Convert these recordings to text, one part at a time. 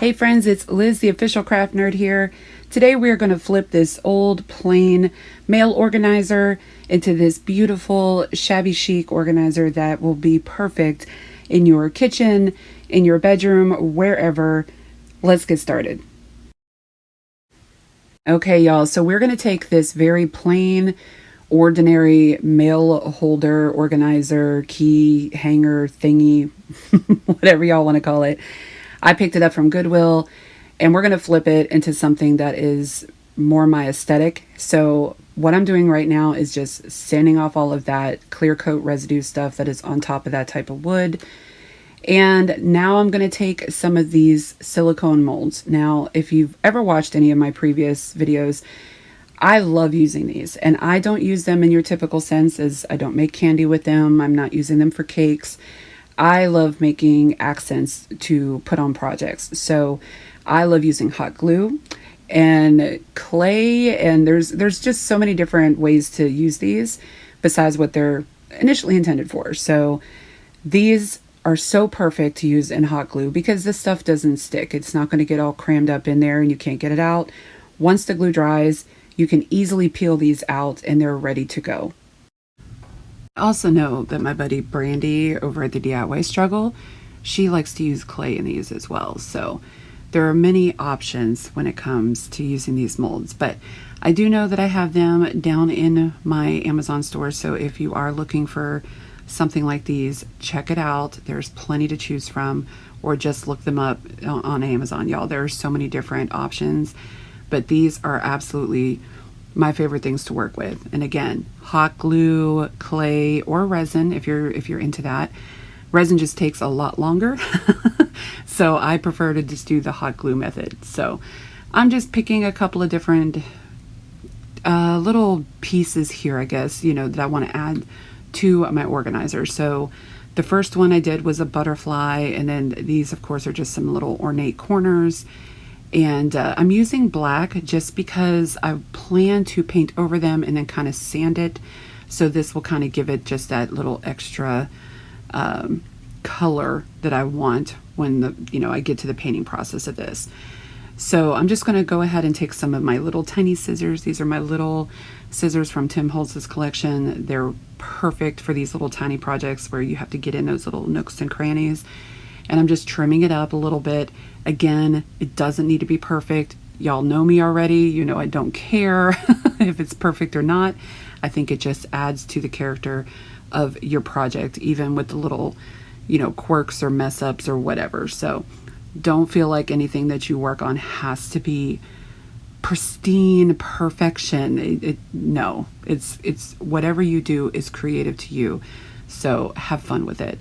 Hey friends, it's Liz, the official craft nerd here. Today we are going to flip this old plain mail organizer into this beautiful shabby chic organizer that will be perfect in your kitchen, in your bedroom, wherever. Let's get started. Okay, y'all, so we're going to take this very plain, ordinary mail holder, organizer, key hanger thingy, whatever y'all want to call it. I picked it up from Goodwill, and we're going to flip it into something that is more my aesthetic. So what I'm doing right now is just sanding off all of that clear coat residue stuff that is on top of that type of wood. And now I'm going to take some of these silicone molds. Now, if you've ever watched any of my previous videos, I love using these, and I don't use them in your typical sense as I don't make candy with them. I'm not using them for cakes. I love making accents to put on projects. So I love using hot glue and clay, and there's just so many different ways to use these besides what they're initially intended for. So these are so perfect to use in hot glue because this stuff doesn't stick. It's not going to get all crammed up in there and you can't get it out. Once the glue dries, you can easily peel these out and they're ready to go. I also know that my buddy Brandy over at the DIY Struggle, she likes to use clay in these as well. So there are many options when it comes to using these molds, but I do know that I have them down in my Amazon store. So if you are looking for something like these, check it out. There's plenty to choose from, or just look them up on Amazon, y'all. There are so many different options, but these are absolutely my favorite things to work with. And again, hot glue, clay, or resin if you're into that. Resin just takes a lot longer. So I prefer to just do the hot glue method. So I'm just picking a couple of different little pieces here, I guess, that I want to add to my organizer. So the first one I did was a butterfly, and then these of course are just some little ornate corners. And I'm using black just because I plan to paint over them and then kind of sand it. So this will kind of give it just that little extra color that I want when I get to the painting process of this. So I'm just going to go ahead and take some of my little tiny scissors. These are my little scissors from Tim Holtz's collection. They're perfect for these little tiny projects where you have to get in those little nooks and crannies. And I'm just trimming it up a little bit. Again, it doesn't need to be perfect. Y'all know me already. I don't care if it's perfect or not. I think it just adds to the character of your project, even with the little, quirks or mess ups or whatever. So don't feel like anything that you work on has to be pristine perfection. No, it's whatever you do is creative to you. So have fun with it.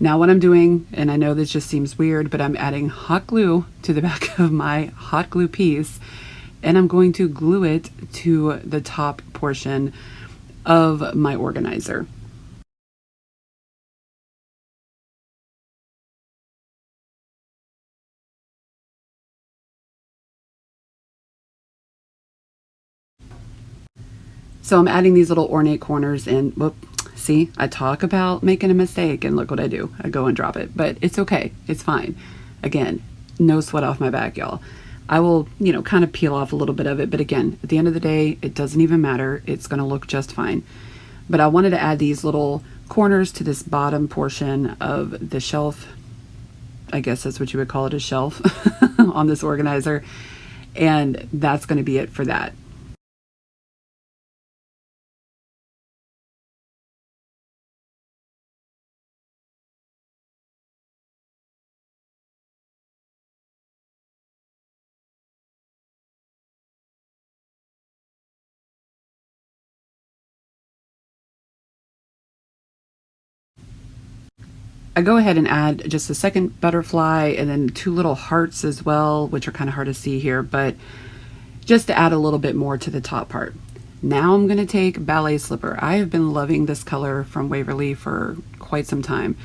Now what I'm doing, and I know this just seems weird, but I'm adding hot glue to the back of my hot glue piece, and I'm going to glue it to the top portion of my organizer. So I'm adding these little ornate corners, and whoop, see, I talk about making a mistake and look what I do. I go and drop it, but it's okay. It's fine. Again, no sweat off my back, y'all. I will, kind of peel off a little bit of it, but again, at the end of the day, it doesn't even matter. It's going to look just fine. But I wanted to add these little corners to this bottom portion of the shelf. I guess that's what you would call it, a shelf on this organizer. And that's going to be it for that. I go ahead and add just a second butterfly and then two little hearts as well, which are kind of hard to see here, but just to add a little bit more to the top part. Now I'm going to take Ballet Slipper. I have been loving this color from Waverly for quite some time.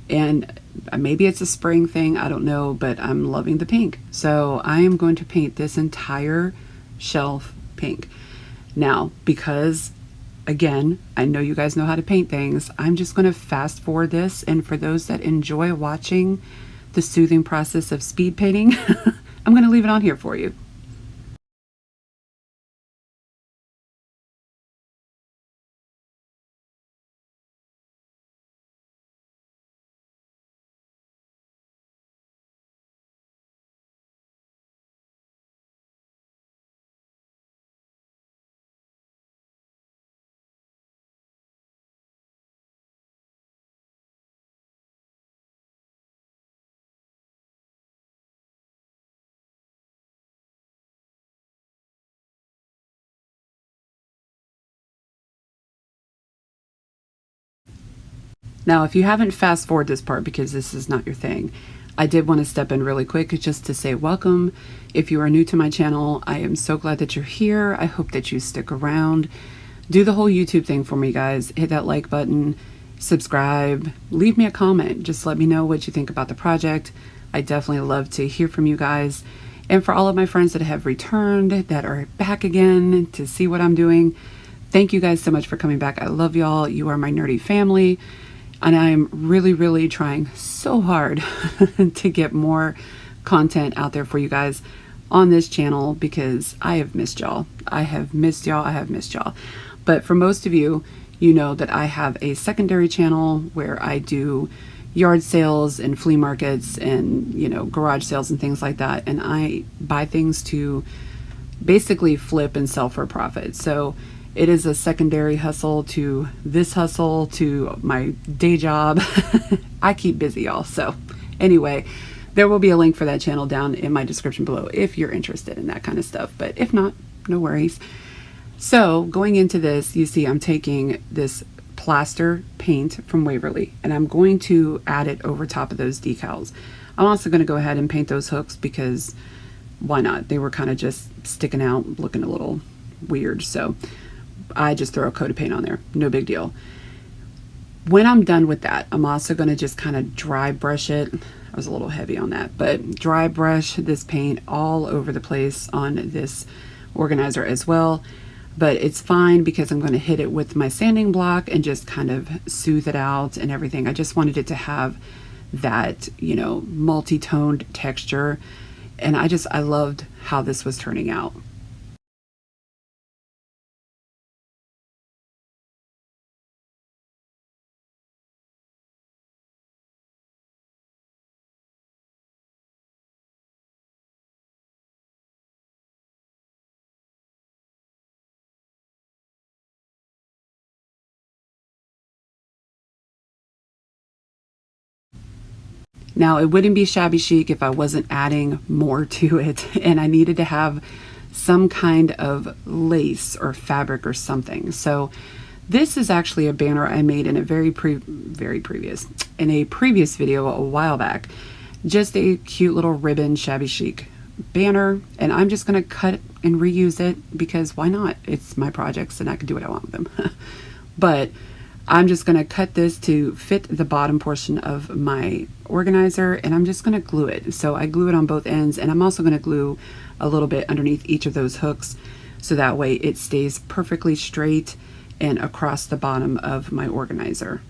And maybe it's a spring thing, I don't know, but I'm loving the pink. So I am going to paint this entire shelf pink. Now, because again, I know you guys know how to paint things, I'm just going to fast forward this. And for those that enjoy watching the soothing process of speed painting, I'm going to leave it on here for you. Now, if you haven't fast forward this part because this is not your thing, I did want to step in really quick just to say welcome. If you are new to my channel, I am so glad that you're here. I hope that you stick around. Do the whole YouTube thing for me, guys. Hit that like button, subscribe, leave me a comment. Just let me know what you think about the project. I definitely love to hear from you guys. And for all of my friends that have returned, that are back again to see what I'm doing, thank you guys so much for coming back. I love y'all. You are my nerdy family. And I'm really, really trying so hard to get more content out there for you guys on this channel because I have missed y'all. I have missed y'all. I have missed y'all. But for most of you, you know that I have a secondary channel where I do yard sales and flea markets and, you know, garage sales and things like that. And I buy things to basically flip and sell for a profit. So it is a secondary hustle to this hustle to my day job. I keep busy, y'all. So anyway, there will be a link for that channel down in my description below if you're interested in that kind of stuff. But if not, no worries. So going into this, you see I'm taking this plaster paint from Waverly and I'm going to add it over top of those decals. I'm also going to go ahead and paint those hooks because why not? They were kind of just sticking out, looking a little weird. So I just throw a coat of paint on there. No big deal. When I'm done with that, I'm also going to just kind of dry brush it. I was a little heavy on that, but dry brush this paint all over the place on this organizer as well. But it's fine because I'm going to hit it with my sanding block and just kind of soothe it out and everything. I just wanted it to have that, you know, multi-toned texture. And I loved how this was turning out. Now, it wouldn't be shabby chic if I wasn't adding more to it, and I needed to have some kind of lace or fabric or something. So this is actually a banner I made in a previous video a while back. Just a cute little ribbon shabby chic banner, and I'm just going to cut and reuse it because why not? It's my projects and I can do what I want with them. But I'm just going to cut this to fit the bottom portion of my organizer and I'm just going to glue it. So I glue it on both ends and I'm also going to glue a little bit underneath each of those hooks so that way it stays perfectly straight and across the bottom of my organizer.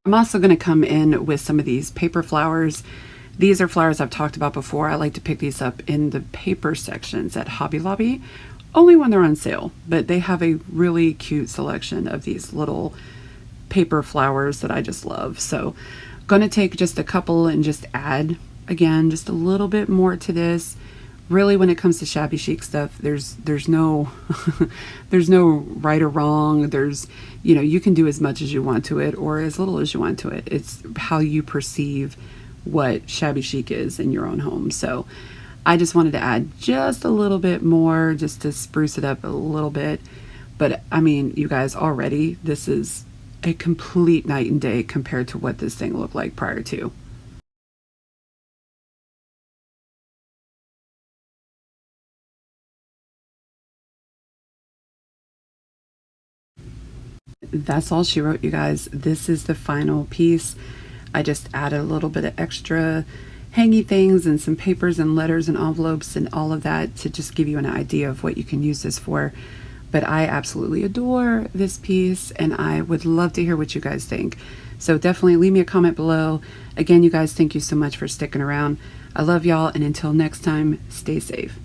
I'm also going to come in with some of these paper flowers. These are flowers I've talked about before. I like to pick these up in the paper sections at Hobby Lobby, only when they're on sale, but they have a really cute selection of these little paper flowers that I just love. So Gonna take just a couple and just add, again, just a little bit more to this. Really, when it comes to shabby chic stuff, there's no there's no right or wrong. There's, you know, you can do as much as you want to it or as little as you want to it. It's how you perceive what shabby chic is in your own home. So I just wanted to add just a little bit more just to spruce it up a little bit. But I mean, you guys, already this is a complete night and day compared to what this thing looked like prior to. That's all she wrote, you guys. This is the final piece. I just added a little bit of extra hangy things and some papers and letters and envelopes and all of that to just give you an idea of what you can use this for. But I absolutely adore this piece, and I would love to hear what you guys think. So definitely leave me a comment below. Again, you guys, thank you so much for sticking around. I love y'all, and until next time, stay safe.